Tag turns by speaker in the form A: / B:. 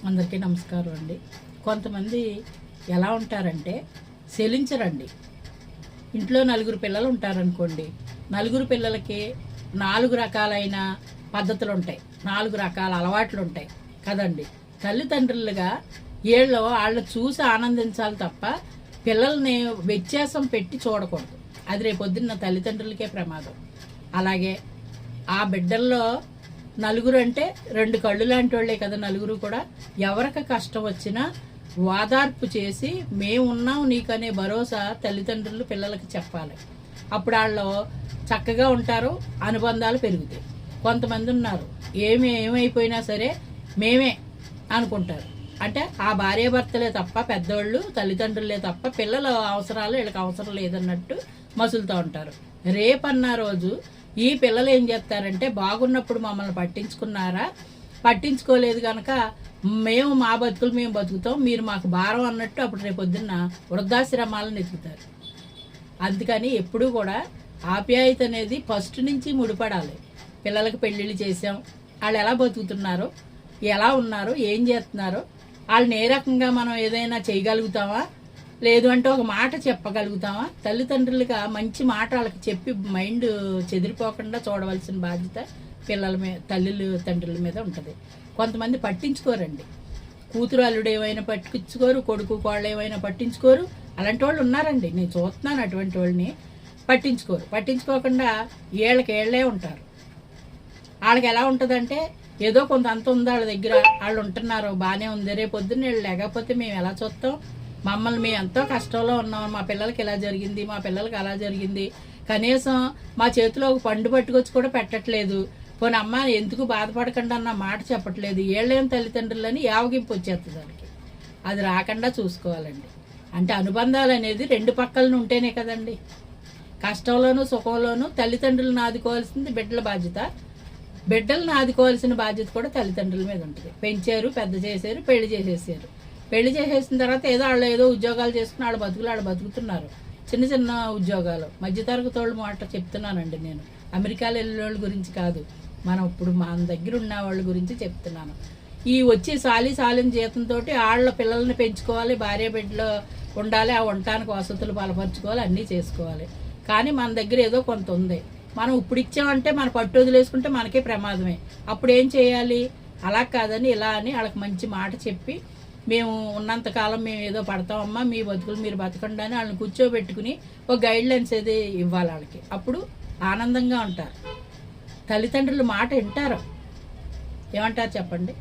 A: అందరికీ నమస్కారం అండి. కొంతమంది ఎలా ఉంటారంటే చెలించరండి. ఇంట్లో నలుగురు పిల్లలు ఉంటారనుకోండి, నలుగురు పిల్లలకి 4 రకాలైన పద్ధతులు ఉంటాయి, 4 రకాల అలవాట్లు ఉంటాయి కదండి. తల్లిదండ్రులుగా వాళ్ళని చూసి ఆనందించాలి తప్ప పిల్లల్ని వ్యత్యాసం పెట్టి చూడకూడదు. అది రేపొద్దున్న తల్లిదండ్రులకే ప్రమాదం. అలాగే ఆ బిడ్డల్లో నలుగురు అంటే 2 కళ్ళు లాంటి వాళ్ళే కదా నలుగురు కూడా. ఎవరికి కష్టం వచ్చినా వాదార్పు చేసి మేమున్నాం నీకనే భరోసా తల్లిదండ్రులు పిల్లలకి చెప్పాలి. అప్పుడు వాళ్ళు చక్కగా ఉంటారు, అనుబంధాలు పెరుగుతాయి. కొంతమంది ఉన్నారు ఏమైపోయినా సరే మేమే అనుకుంటారు. అంటే ఆ భార్యాభర్తలే తప్ప, పెద్దోళ్ళు తల్లిదండ్రులే తప్ప పిల్లల అవసరాలు వీళ్ళకి అవసరం లేదన్నట్టు మసులుతూ ఉంటారు. రేపన్న రోజు ఈ పిల్లలు ఏం చేస్తారంటే బాగున్నప్పుడు మమ్మల్ని పట్టించుకున్నారా, పట్టించుకోలేదు కనుక మేము మా బతుకులు మేము బతుకుతాం, మీరు మాకు భారం అన్నట్టు అప్పుడు రేపొద్దున్న వృద్ధాశ్రమాలను ఎత్తుకుతారు. అందుకని ఎప్పుడూ కూడా ఆప్యాయత అనేది ఫస్ట్ నుంచి ముడిపడాలి. పిల్లలకు పెళ్ళిళ్ళు చేసాం, వాళ్ళు ఎలా బతుకుతున్నారో, ఎలా ఉన్నారో, ఏం చేస్తున్నారో, వాళ్ళని ఏ రకంగా మనం ఏదైనా చేయగలుగుతామా, లేదు అంటే ఒక మాట చెప్పగలుగుతామా. తల్లిదండ్రులుగా మంచి మాట వాళ్ళకి చెప్పి మైండ్ చెదిరిపోకుండా చూడవలసిన బాధ్యత పిల్లల మీద, తండ్రుల మీద ఉంటుంది. కొంతమంది పట్టించుకోరండి. కూతురు అల్లుడు ఏమైనా పట్టించుకోరు, కొడుకు కోళ్ళు ఏమైనా పట్టించుకోరు. అలాంటి వాళ్ళు ఉన్నారండి, నేను చూస్తున్నాను. అటువంటి వాళ్ళని పట్టించుకోకుండా ఏళ్ళే ఉంటారు. వాళ్ళకి ఎలా ఉంటుందంటే ఏదో కొంత అంత ఉంది వాళ్ళ దగ్గర, వాళ్ళు ఉంటున్నారు బాగానే ఉంది, రేపు పొద్దున్న వీళ్ళు లేకపోతే మేము ఎలా చూస్తాం, మమ్మల్ని మేము ఎంతో కష్టంలో ఉన్నాం, మా పిల్లలకి ఇలా జరిగింది, మా పిల్లలకి అలా జరిగింది, కనీసం మా చేతిలో ఒక పండు పట్టుకొచ్చి కూడా పెట్టట్లేదు, పోనీ అమ్మ ఎందుకు బాధపడకుండా అన్న మాట చెప్పట్లేదు, ఏళ్ళేం తల్లిదండ్రులని యావగింపు వచ్చేస్తుంది దానికి. అది రాకుండా చూసుకోవాలండి. అంటే అనుబంధాలు అనేది 2 పక్కలను ఉంటేనే కదండి. కష్టంలోనూ సుఖంలోనూ తల్లిదండ్రులను ఆదుకోవాల్సింది బిడ్డల బాధ్యత, బిడ్డలను ఆదుకోవాల్సిన బాధ్యత కూడా తల్లిదండ్రుల మీద ఉంటుంది. పెంచారు, పెద్ద చేశారు, పెళ్లి చేసేసారు. పెళ్లి చేసేసిన తర్వాత ఏదో ఉద్యోగాలు చేసుకుని వాళ్ళు బతుకుతున్నారు. చిన్న చిన్న ఉద్యోగాలు, మధ్యతరగతి వాళ్ళు మాట చెప్తున్నానండి నేను. అమెరికాలో వెళ్ళిన వాళ్ళ గురించి కాదు, మనం ఇప్పుడు మన దగ్గర ఉన్న వాళ్ళ గురించి చెప్తున్నాను. ఈ వచ్చి సాలిన జీతంతో వాళ్ళ పిల్లల్ని పెంచుకోవాలి, భార్య బిడ్డలు ఉండాలి, ఆ ఉండటానికి వసతులు బలపరుచుకోవాలి, అన్నీ చేసుకోవాలి. కానీ మన దగ్గర ఏదో కొంత ఉంది, మనం ఇప్పుడు ఇచ్చామంటే మన పట్టు వదిలేసుకుంటే మనకే ప్రమాదమే. అప్పుడు ఏం చేయాలి? అలా కాదని ఇలా అని వాళ్ళకి మంచి మాట చెప్పి, మేము ఉన్నంతకాలం మేము ఏదో పడతామమ్మా, మీ బతుకులు మీరు బతకండి అని వాళ్ళని కూర్చోబెట్టుకుని ఒక గైడ్లైన్స్ ఏది ఇవ్వాలి వాళ్ళకి. అప్పుడు ఆనందంగా ఉంటారు. తల్లిదండ్రులు మాట వింటారు. ఏమంటారు చెప్పండి?